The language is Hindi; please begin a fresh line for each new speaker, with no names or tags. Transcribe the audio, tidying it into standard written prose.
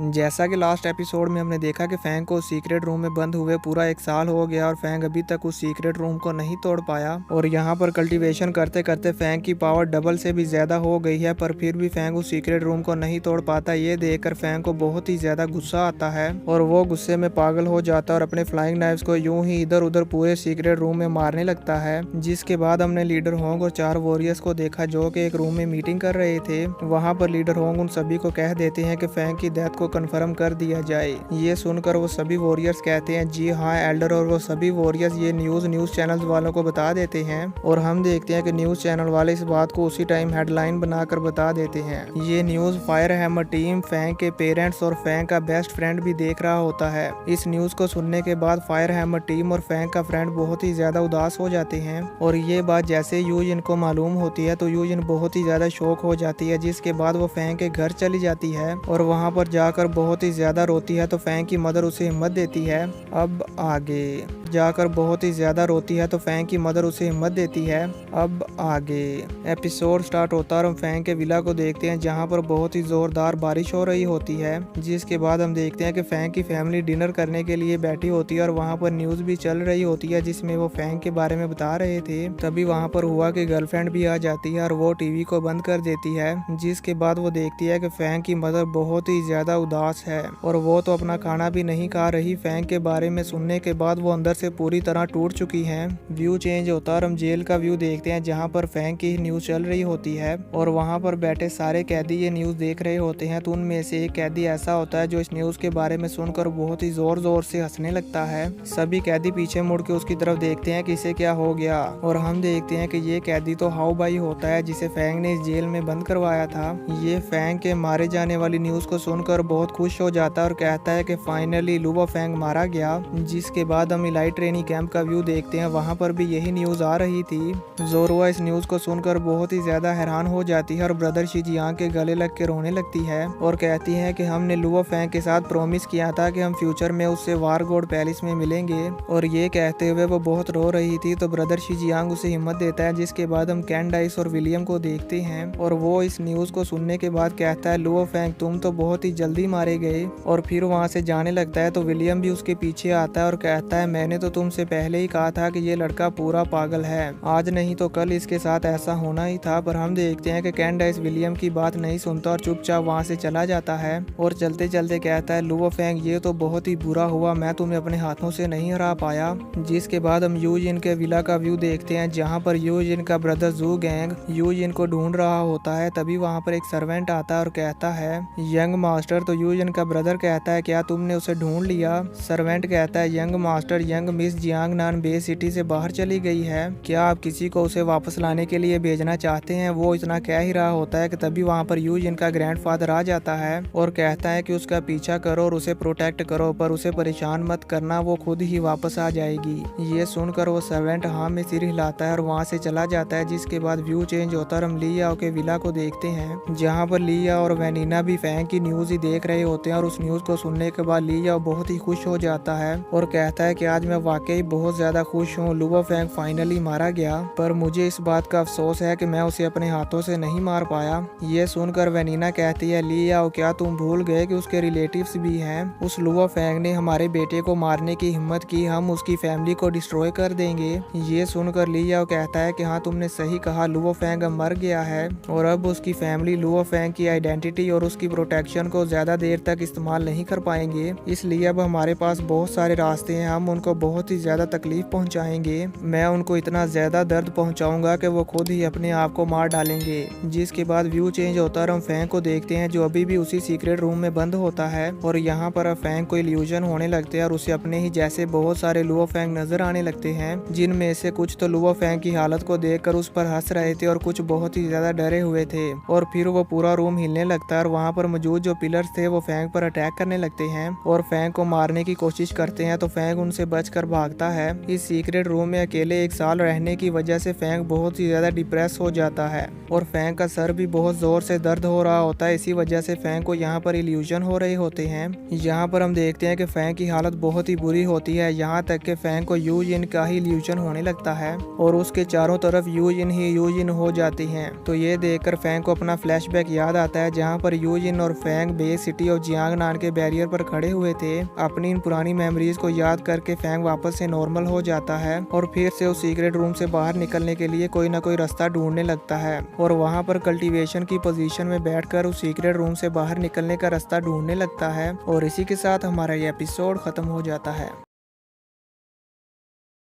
जैसा कि लास्ट एपिसोड में हमने देखा कि फैंग को सीक्रेट रूम में बंद हुए पूरा 1 साल हो गया और फैंग अभी तक उस सीक्रेट रूम को नहीं तोड़ पाया और यहाँ पर कल्टीवेशन करते करते फैंग की पावर डबल से भी ज्यादा हो गई है, पर फिर भी फैंग उस सीक्रेट रूम को नहीं तोड़ पाता। ये देखकर फैंग को बहुत ही ज्यादा गुस्सा आता है और वो गुस्से में पागल हो जाता है और अपने फ्लाइंग नाइफ्स को यूं ही इधर उधर पूरे सीक्रेट रूम में मारने लगता है। जिसके बाद हमने लीडर होंग और 4 वॉरियर्स को देखा जो कि एक रूम में मीटिंग कर रहे थे। वहाँ पर लीडर होंग उन सभी को कह देते हैं कि फैंग की डेथ को कंफर्म कर दिया जाए। ये सुनकर वो सभी वॉरियर्स कहते हैं जी हाँ एल्डर, और वो सभी वॉरियर्स ये न्यूज़ चैनल्स वालों को बता देते हैं और हम देखते हैं कि न्यूज़ चैनल वाले इस बात को उसी टाइम हेडलाइन बनाकर बता देते हैं। ये news fire hammer team, Fang के पेरेंट्स और फैंग का बेस्ट फ्रेंड भी देख रहा होता है। इस न्यूज़ को सुनने के बाद फायर हैमर टीम और फैंग का फ्रेंड बहुत ही ज्यादा उदास हो जाते हैं और ये बात जैसे यूजिन को मालूम होती है तो यूजिन बहुत ही ज्यादा शॉक हो जाती है। जिसके बाद वो फैंग के घर चली जाती है और वहाँ पर जाकर बहुत ही ज्यादा रोती है तो फैंग की मदर उसे हिम्मत देती है। अब आगे जाकर बहुत ही ज्यादा रोती है तो फैंग की मदर उसे हिम्मत देती है। अब आगे एपिसोड स्टार्ट होता है और हम फैंग के विला को देखते हैं जहाँ पर बहुत ही जोरदार बारिश हो रही होती है। जिसके बाद हम देखते हैं कि फैंग की फैमिली डिनर करने के लिए बैठी होती है और वहाँ पर न्यूज़ भी चल रही होती है जिसमें वो फैंग के बारे में बता रहे थे। तभी वहाँ पर हुआ कि गर्लफ्रेंड भी आ जाती है और वो टीवी को बंद कर देती है। जिसके बाद वो देखती है कि फैंग की मदर बहुत ही ज्यादा उदास है और वो तो अपना खाना भी नहीं खा रही। फैंग के बारे में सुनने के बाद वो अंदर से पूरी तरह टूट चुकी है। व्यू चेंज होता है और हम जेल का व्यू देखते हैं जहाँ पर फैंग की न्यूज़ चल रही होती है और वहाँ पर बैठे सारे कैदी ये न्यूज़ देख रहे होते हैं। तो उनमें से एक कैदी ऐसा होता है जो इस न्यूज़ के बारे में सुनकर बहुत ही जोर जोर से हंसने लगता है। सभी कैदी पीछे मुड़ के उसकी तरफ देखते हैं कि इसे क्या हो गया और हम देखते हैं कि ये कैदी तो हाउ बाई होता है जिसे फैंग ने इस जेल में बंद करवाया था। ये फैंग के मारे जाने वाली न्यूज़ को सुनकर बहुत खुश हो जाता है और कहता है कि फाइनली लुओ फैंग मारा गया। जिसके बाद हम इलाई ट्रेनिंग कैंप का व्यू देखते हैं, वहाँ पर भी यही न्यूज़ आ रही थी। जोरुआ इस न्यूज़ को सुनकर बहुत ही ज्यादा हैरान हो जाती है और ब्रदर शिजियांग के गले लग के रोने लगती है और कहती है कि हमने लुओ फैंग के साथ प्रॉमिस किया था कि हम फ्यूचर में उससे वार गॉड पैलेस में मिलेंगे। और ये कहते हुए वो बहुत रो रही थी तो ब्रदर शिजियांग उसे हिम्मत देता है। जिसके बाद हम कैंडाइस और विलियम को देखते हैं और वो इस न्यूज़ को सुनने के बाद कहता है लुओ फैंग तुम तो बहुत ही जल्दी मारे गए, और फिर वहाँ से जाने लगता है। तो विलियम भी उसके पीछे आता है और कहता है मैंने तो तुमसे पहले ही कहा था कि ये लड़का पूरा पागल है, आज नहीं तो कल इसके साथ ऐसा होना ही था। पर हम देखते हैं कि कैंडाइस विलियम की बात नहीं सुनता और चुपचाप वहाँ से चला जाता है और चलते चलते कहता है लुओ फैंग ये तो बहुत ही बुरा हुआ, मैं तुम्हें अपने हाथों से नहीं हरा पाया। जिसके बाद हम यूजिन के विला का व्यू देखते हैं जहाँ पर यूजिन का ब्रदर जू गैंग यूजिन को ढूंढ रहा होता है। तभी वहाँ पर एक सर्वेंट आता है और कहता है यंग मास्टर। तो यूजिन का ब्रदर कहता है क्या तुमने उसे ढूंढ लिया? सर्वेंट कहता है young master, young miss Jiang Nan bay city से बाहर चली गई है, क्या आप किसी को उसे वापस लाने के लिए भेजना चाहते हैं? वो इतना कह ही रहा होता है कि तभी वहाँ पर यूजिन का ग्रैंडफादर आ जाता है और कहता है कि उसका पीछा करो और उसे प्रोटेक्ट करो, पर उसे परेशान मत करना, वो खुद ही वापस आ जाएगी। ये सुनकर वो सर्वेंट हाँ में सिर हिलाता है और वहाँ से चला जाता है। जिसके बाद व्यू चेंज होता है और हम लियाओ के विला को देखते हैं जहाँ पर लिया और वैनिना भी फैंग की न्यूज़ ही देख रहे होते हैं और उस न्यूज़ को सुनने के बाद लियाओ बहुत ही खुश हो जाता है और कहता है कि आज मैं वाकई बहुत ज्यादा खुश हूँ, लुओ फैंग फाइनली मारा गया, पर मुझे इस बात का अफसोस है कि मैं उसे अपने हाथों से नहीं मार पाया। ये सुनकर वैनिना कहती है लियाओ क्या तुम भूल गए कि उसके रिलेटिव्स भी हैं? उस लुओ फैंग ने हमारे बेटे को मारने की हिम्मत की, हम उसकी फैमिली को डिस्ट्रॉय कर देंगे। ये सुनकर लियाओ कहता है कि हाँ तुमने सही कहा, लुओ फैंग अब मर गया है और अब उसकी फैमिली लुओ फैंग की आइडेंटिटी और उसकी प्रोटेक्शन को ज्यादा देर तक इस्तेमाल नहीं कर पाएंगे, इसलिए अब हमारे पास बहुत सारे रास्ते हैं, हम उनको बहुत ही ज्यादा तकलीफ पहुंचाएंगे। मैं उनको इतना ज्यादा दर्द पहुंचाऊंगा कि वो खुद ही अपने आप को मार डालेंगे। जिसके बाद व्यू चेंज होता है और हम फैंग को देखते हैं जो अभी भी उसी सीक्रेट रूम में बंद होता है और यहाँ पर अब फैंग को इल्यूजन होने लगते हैं और उसे अपने ही जैसे बहुत सारे लुओ फैंग नजर आने लगते हैं, जिनमें से कुछ तो लुओ फैंग की हालत को देखकर उस पर हंस रहे थे और कुछ बहुत ही ज्यादा डरे हुए थे। और फिर वो पूरा रूम हिलने लगता है और वहाँ पर मौजूद जो पिलर्स थे वो फैंग पर अटैक करने लगते हैं और फैंग को मारने की कोशिश करते हैं। तो फैंग उनसे बचकर भागता है। इस सीक्रेट रूम में अकेले 1 साल रहने की वजह से फैंग बहुत ही ज्यादा डिप्रेस हो जाता है और फैंग का सर भी बहुत जोर से दर्द हो रहा होता है। इसी वजह से फैंग को यहाँ पर इल्यूजन हो रहे होते हैं। यहाँ पर हम देखते हैं कि फैंग की हालत बहुत ही बुरी होती है, यहाँ तक कि फैंग को यूजिन का ही इल्यूजन होने लगता है और उसके चारों तरफ यूजिन ही यूजिन हो जाती हैं। तो ये देखकर फैंग को अपना फ्लैशबैक याद आता है जहाँ पर यूजिन और Fang bay city of Jiangnan के बैरियर पर खड़े हुए थे। अपनी इन पुरानी मेमोरीज को याद करके फैंग वापस से नॉर्मल हो जाता है और फिर से उस सीक्रेट रूम से बाहर निकलने के लिए कोई ना कोई रास्ता ढूंढने लगता है और वहाँ पर कल्टीवेशन की पोजीशन में बैठकर उस सीक्रेट रूम से बाहर निकलने का रास्ता ढूंढने लगता है। और इसी के साथ हमारा ये एपिसोड खत्म हो जाता है।